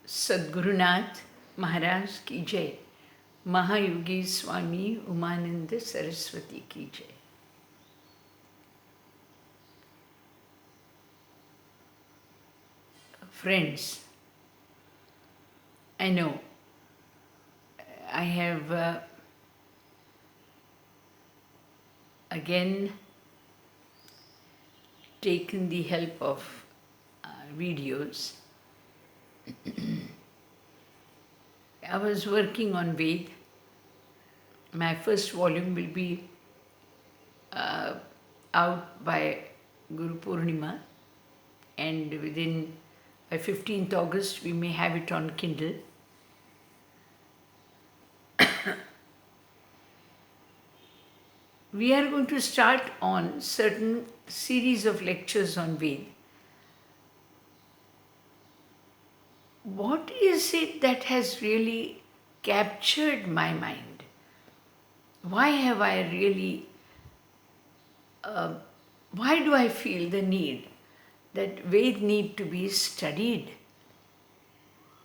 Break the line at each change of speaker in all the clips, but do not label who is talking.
सद्गुरुनाथ महाराज की जय। महायोगी स्वामी उमानंद सरस्वती की जय। Friends, I know I have again taken the help of videos. I was working on Ved. My first volume will be out by Guru Purnima, and within by 15th August we may have it on Kindle. We are going to start on certain series of lectures on Ved. What is it that has really captured my mind? Why have I really, why do I feel the need that Ved need to be studied?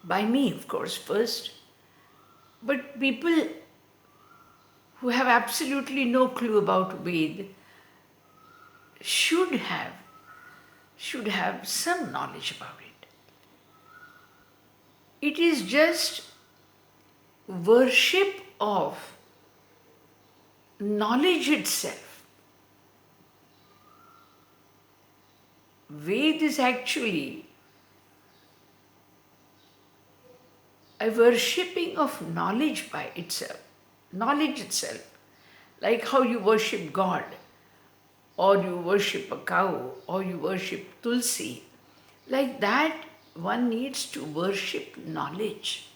By me, of course, first, but people who have absolutely no clue about Ved should have some knowledge about it. It is just worship of knowledge itself. Ved is actually a worshipping of knowledge by itself. Knowledge itself. Like how you worship God, or you worship a cow, or you worship Tulsi. Like that, one needs to worship knowledge.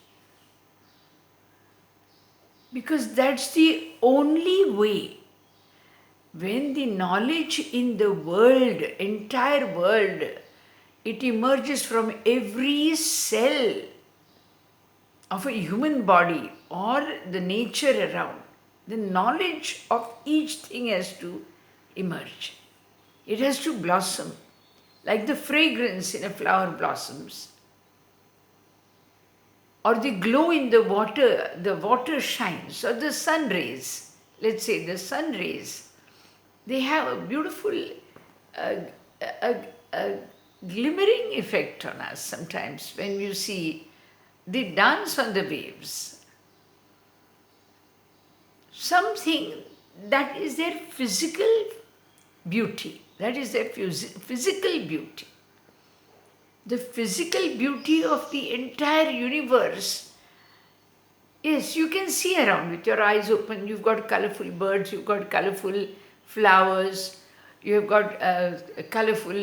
Because that's the only way. When the knowledge in the world, entire world, it emerges from every cell of a human body or the nature around, the knowledge of each thing has to emerge. It has to blossom, like the fragrance in a flower blossoms, or the glow in the water shines, or the sun rays. Let's say the sun rays, they have a beautiful a glimmering effect on us sometimes when you see they dance on the waves. Something that is their physical beauty, that is their physical beauty. The physical beauty of the entire universe is, you can see around with your eyes open. You've got colorful birds, you've got colorful flowers, you've got colorful,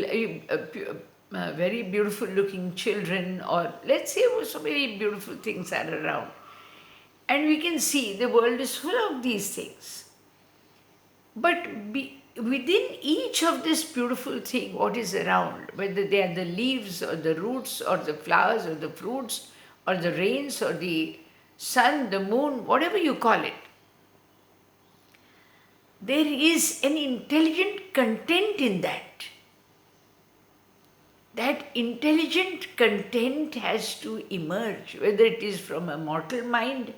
very beautiful looking children, or let's say so many beautiful things are around. And we can see the world is full of these things. But within each of this beautiful thing, what is around, whether they are the leaves or the roots or the flowers or the fruits or the rains or the sun, the moon, whatever you call it, there is an intelligent content in that. That intelligent content has to emerge, whether it is from a mortal mind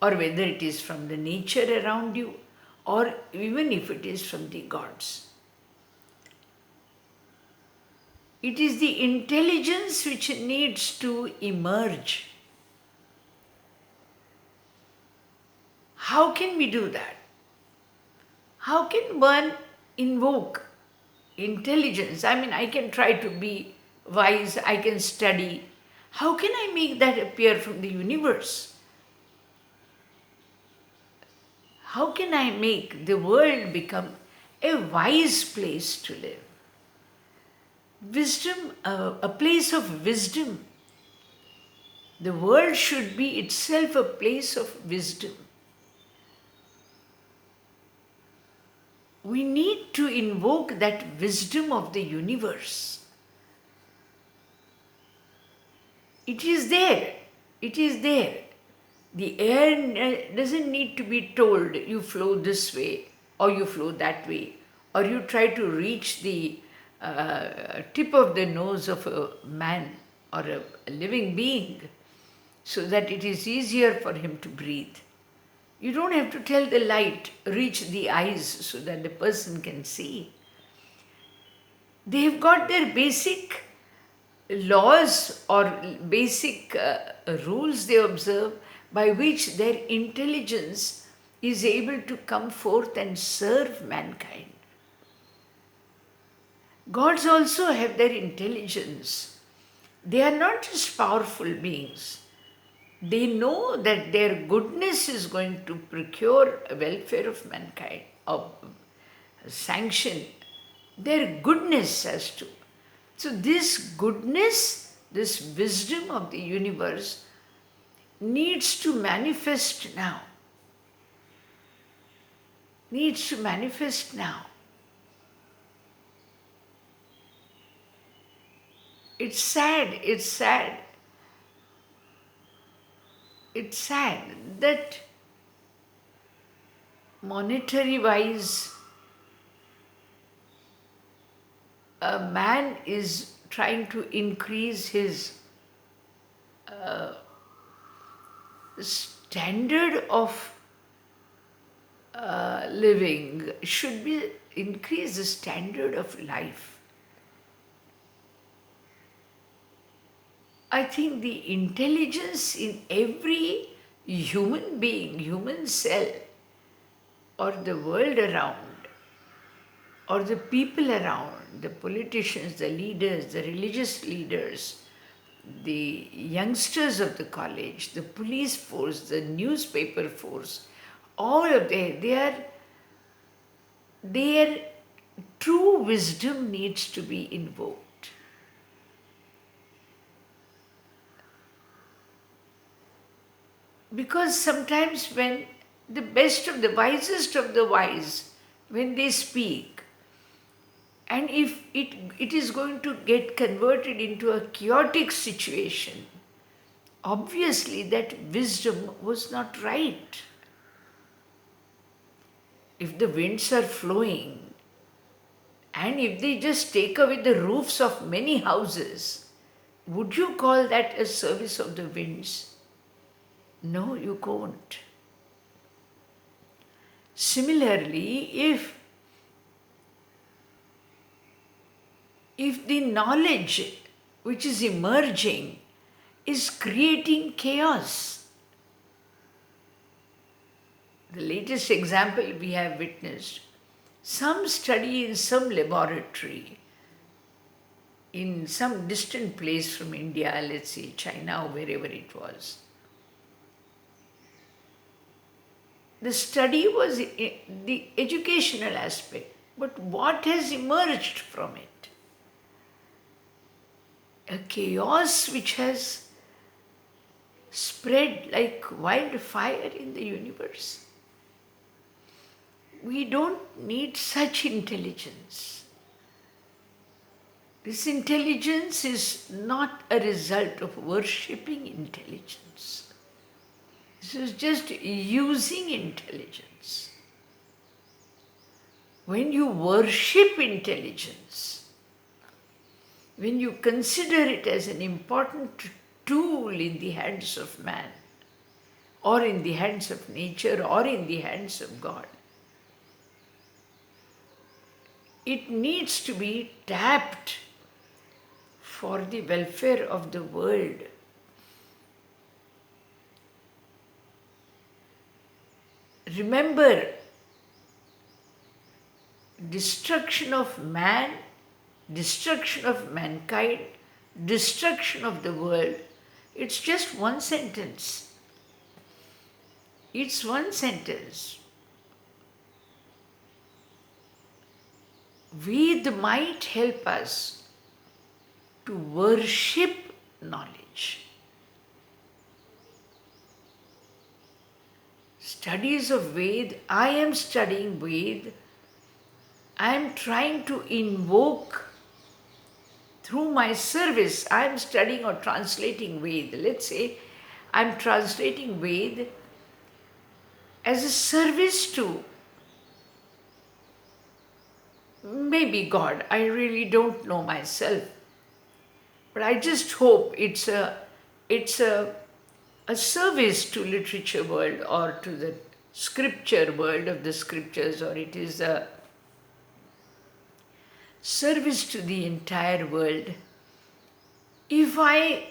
or whether it is from the nature around you, or even if it is from the gods. It is the intelligence which needs to emerge. How can we do that? How can one invoke intelligence? I mean, I can try to be wise, I can study. How can I make that appear from the universe? How can I make the world become a wise place to live? Wisdom, a place of wisdom. The world should be itself a place of wisdom. We need to invoke that wisdom of the universe. It is there. It is there. The air doesn't need to be told, you flow this way, or you flow that way, or you try to reach the tip of the nose of a man or a living being so that it is easier for him to breathe. You don't have to tell the light, reach the eyes so that the person can see. They've got their basic laws or basic rules they observe by which their intelligence is able to come forth and serve mankind. Gods also have their intelligence. They are not just powerful beings. They know that their goodness is going to procure a welfare of mankind, or sanction their goodness as to. So this goodness, this wisdom of the universe needs to manifest now. Needs to manifest now. It's sad, it's sad. It's sad that monetary wise, a man is trying to increase his standard of living, should be increase the standard of life. I think the intelligence in every human being, human cell, or the world around, or the people around, the politicians, the leaders, the religious leaders, the youngsters of the college, the police force, the newspaper force, all of their true wisdom needs to be invoked. Because sometimes when the best of the wisest of the wise, when they speak, and if it is going to get converted into a chaotic situation, obviously that wisdom was not right. If the winds are flowing, and if they just take away the roofs of many houses, would you call that a service of the winds? No, you can't. Similarly, if the knowledge which is emerging is creating chaos, the latest example we have witnessed, some study in some laboratory in some distant place from India, let's say China or wherever it was. The study was the educational aspect, but what has emerged from it? A chaos which has spread like wildfire in the universe. We don't need such intelligence. This intelligence is not a result of worshipping intelligence. This is just using intelligence. When you worship intelligence, when you consider it as an important tool in the hands of man, or in the hands of nature, or in the hands of God, it needs to be tapped for the welfare of the world. Remember, destruction of man, destruction of mankind, destruction of the world, it's just one sentence. It's one sentence. Ved might help us to worship knowledge. Studies of Ved, I am studying Ved, I am trying to invoke through my service, I am studying or translating Ved. Let's say I am translating Ved as a service to maybe God. I really don't know myself. But I just hope it's a service to literature world or to the scripture world of the scriptures, or it is a service to the entire world. If I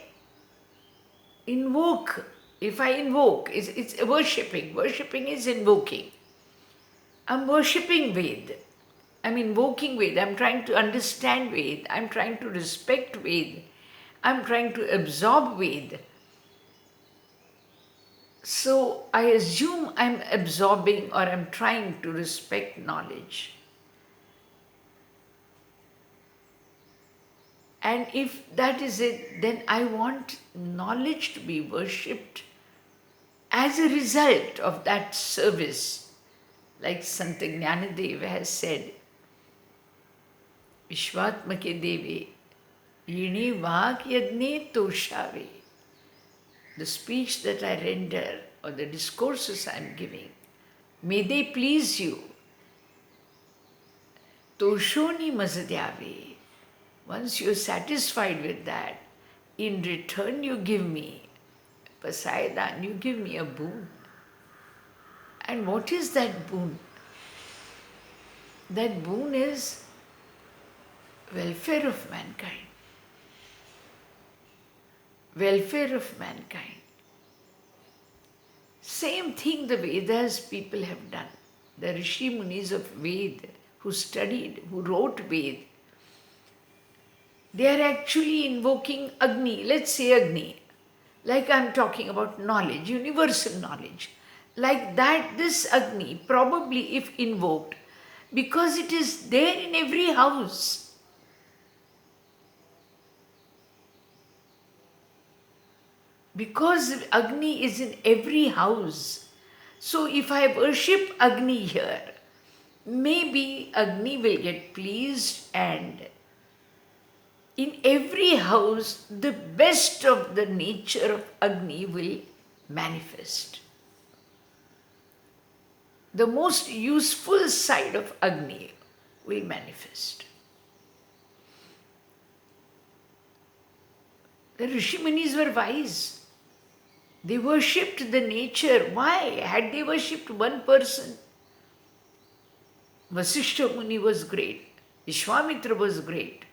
invoke, it's worshipping. Worshipping is invoking. I'm worshipping Ved. I'm invoking Ved. I'm trying to understand Ved. I'm trying to respect Ved. I'm trying to absorb Ved. So I assume I'm absorbing or I'm trying to respect knowledge. And if that is it, then I want knowledge to be worshipped as a result of that service. Like Sant Jnanadeva has said, Vishwatmake Deve, Yini Vak Yadne Toshave. The speech that I render or the discourses I am giving, may they please you. Toshoni Mazadyave. Once you are satisfied with that, in return you give me Pasaidan, you give me a boon. And what is that boon? That boon is welfare of mankind. Welfare of mankind. Same thing the Vedas people have done. The Rishi Munis of Ved who studied, who wrote Ved, they are actually invoking Agni. Let's say Agni. Like I'm talking about knowledge, universal knowledge. Like that, this Agni, probably if invoked, because it is there in every house. Because Agni is in every house. So if I worship Agni here, maybe Agni will get pleased, and in every house, the best of the nature of Agni will manifest. The most useful side of Agni will manifest. The Rishi Munis were wise. They worshipped the nature. Why? Had they worshipped one person, Vasishtha Muni was great, Vishwamitra was great.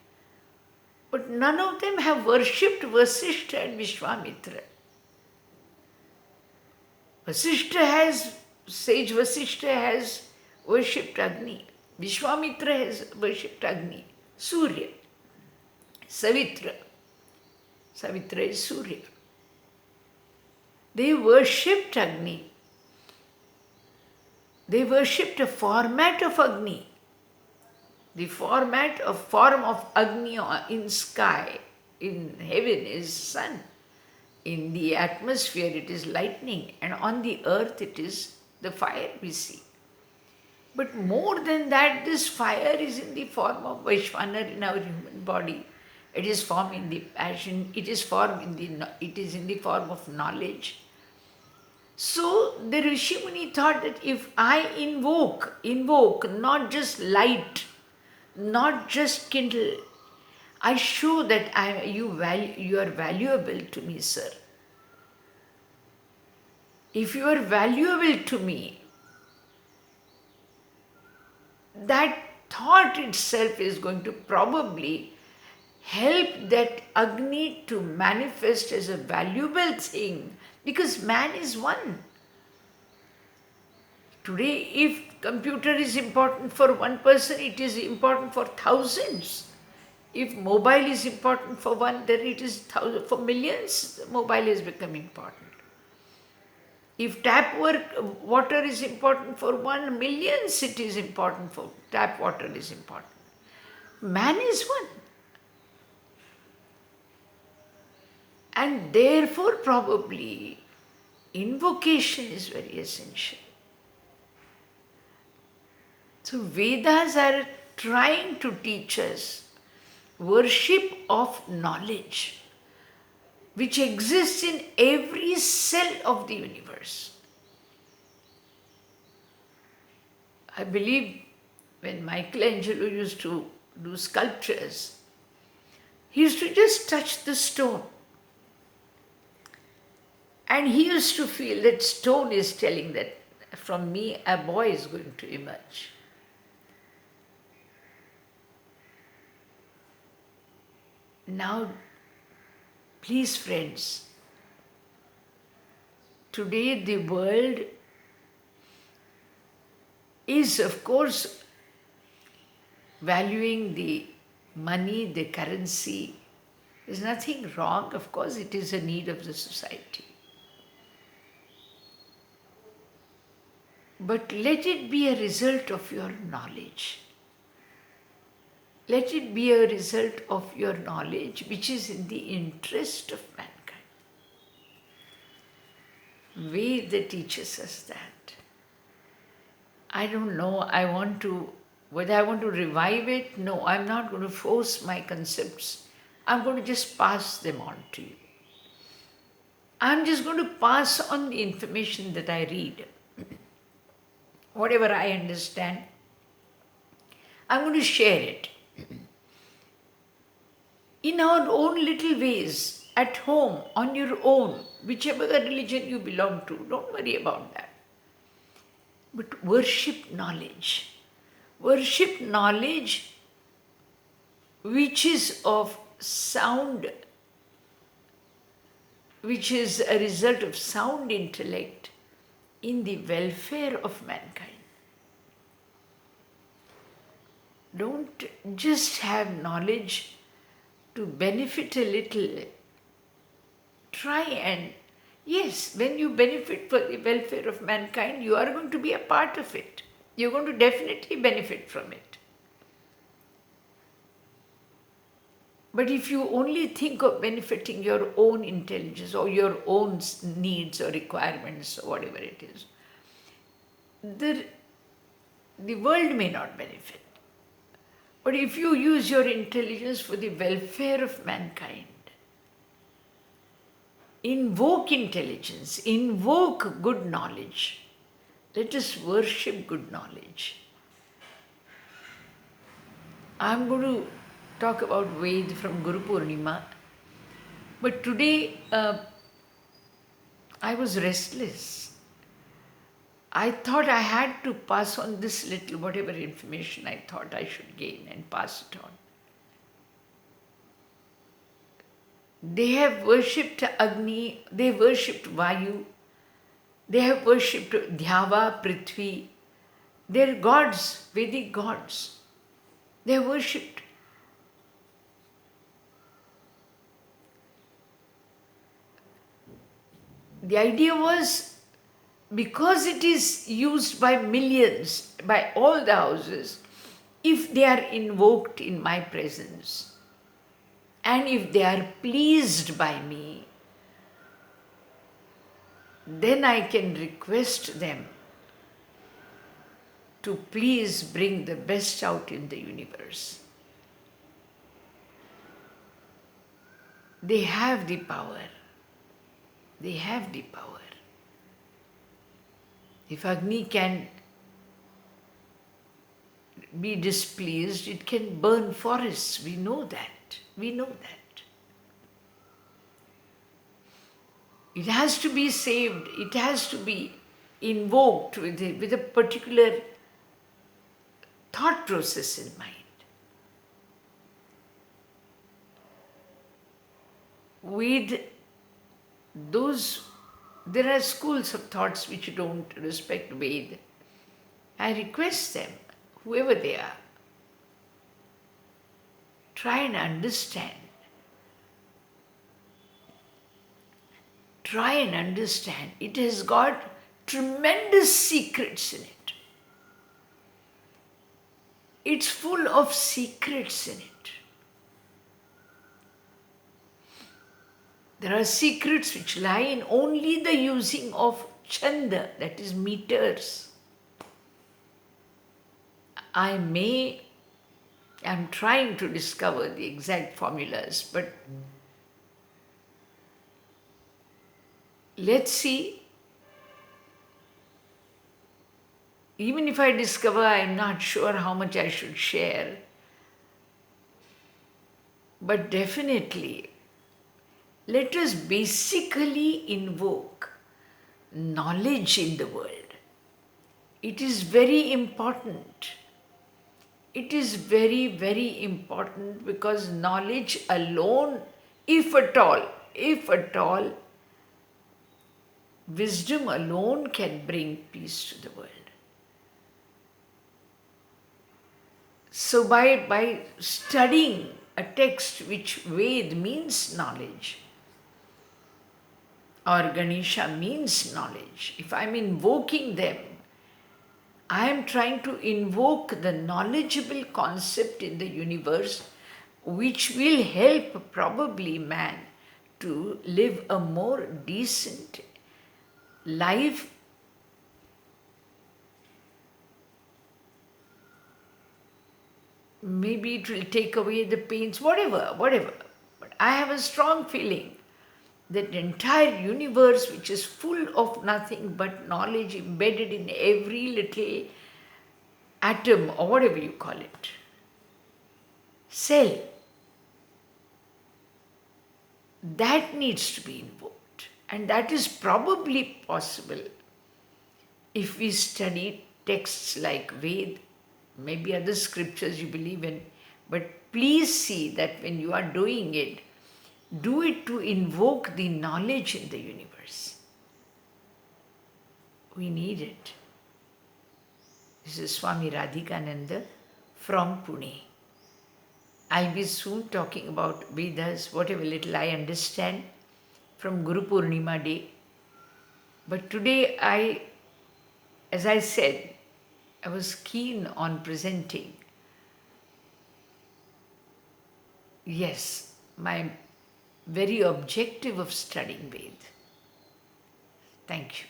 But none of them have worshipped Vasishtha and Vishwamitra. Sage Vasishtha has worshipped Agni. Vishwamitra has worshipped Agni. Surya, Savitra. Savitra is Surya. They worshipped Agni. They worshipped a format of Agni. The form of Agni in sky, in heaven is sun. In the atmosphere it is lightning, and on the earth it is the fire we see. But more than that, this fire is in the form of Vaishvanar in our human body. It is formed in the passion, it is in the form of knowledge. So the Rishi Muni thought that if I invoke not just light, not just kindle, I show that you are valuable to me, sir. If you are valuable to me, that thought itself is going to probably help that Agni to manifest as a valuable thing, because man is one. Today, if computer is important for one person, it is important for thousands. If mobile is important for one, then it is for millions. Mobile has become important. If water is important for 1 million, it is important for tap water is important. Man is one. And therefore, probably, invocation is very essential. So, Vedas are trying to teach us worship of knowledge, which exists in every cell of the universe. I believe when Michelangelo used to do sculptures, He used to just touch the stone. And he used to feel that stone is telling that from me a boy is going to emerge. Now, please friends, today the world is of course valuing the money, the currency. There's nothing wrong, of course it is a need of the society. But let it be a result of your knowledge. Let it be a result of your knowledge which is in the interest of mankind. Veda teaches us that. I don't know, whether I want to revive it, no, I'm not going to force my concepts. I'm going to just pass them on to you. I'm just going to pass on the information that I read. Whatever I understand, I'm going to share it. In our own little ways, at home, on your own, whichever religion you belong to, don't worry about that. But worship knowledge. Worship knowledge which is of sound, which is a result of sound intellect in the welfare of mankind. Don't just have knowledge to benefit a little. Try and, yes, when you benefit for the welfare of mankind, you are going to be a part of it. You're going to definitely benefit from it. But if you only think of benefiting your own intelligence or your own needs or requirements or whatever it is, the world may not benefit. But if you use your intelligence for the welfare of mankind, invoke intelligence, invoke good knowledge. Let us worship good knowledge. I'm going to talk about Veda from Guru Purnima, but today I was restless. I thought I had to pass on this little, whatever information I thought I should gain and pass it on. They have worshipped Agni, they have worshipped Vayu, they have worshipped Dhyava, Prithvi. They are gods, Vedic gods. They are worshipped. The idea was, because it is used by millions, by all the houses, if they are invoked in my presence, and if they are pleased by me, then I can request them to please bring the best out in the universe. They have the power. They have the power. If Agni can be displeased, it can burn forests. We know that. We know that. It has to be saved. It has to be invoked with a particular thought process in mind. With those, there are schools of thoughts which don't respect Veda. I request them, whoever they are, try and understand. Try and understand. It has got tremendous secrets in it. It's full of secrets in it. There are secrets which lie in only the using of chanda, that is meters. I'm trying to discover the exact formulas, but let's see. Even if I discover, I'm not sure how much I should share. But definitely, let us basically invoke knowledge in the world. It is very important. It is very, very important because knowledge alone, if at all, wisdom alone can bring peace to the world. So by studying a text which Ved means knowledge, or Ganesha means knowledge, if I'm invoking them, I am trying to invoke the knowledgeable concept in the universe which will help probably man to live a more decent life. Maybe it will take away the pains, whatever. But I have a strong feeling that the entire universe, which is full of nothing but knowledge embedded in every little atom or whatever you call it, cell, that needs to be invoked. And that is probably possible if we study texts like Ved, maybe other scriptures you believe in, but please see that when you are doing it, do it to invoke the knowledge in the universe. We need it. This is Swami Radhikananda from Pune. I'll be soon talking about Vedas, whatever little I understand from Guru Purnima Day. But today as I said, I was keen on presenting, yes, my very objective of studying Ved. Thank you.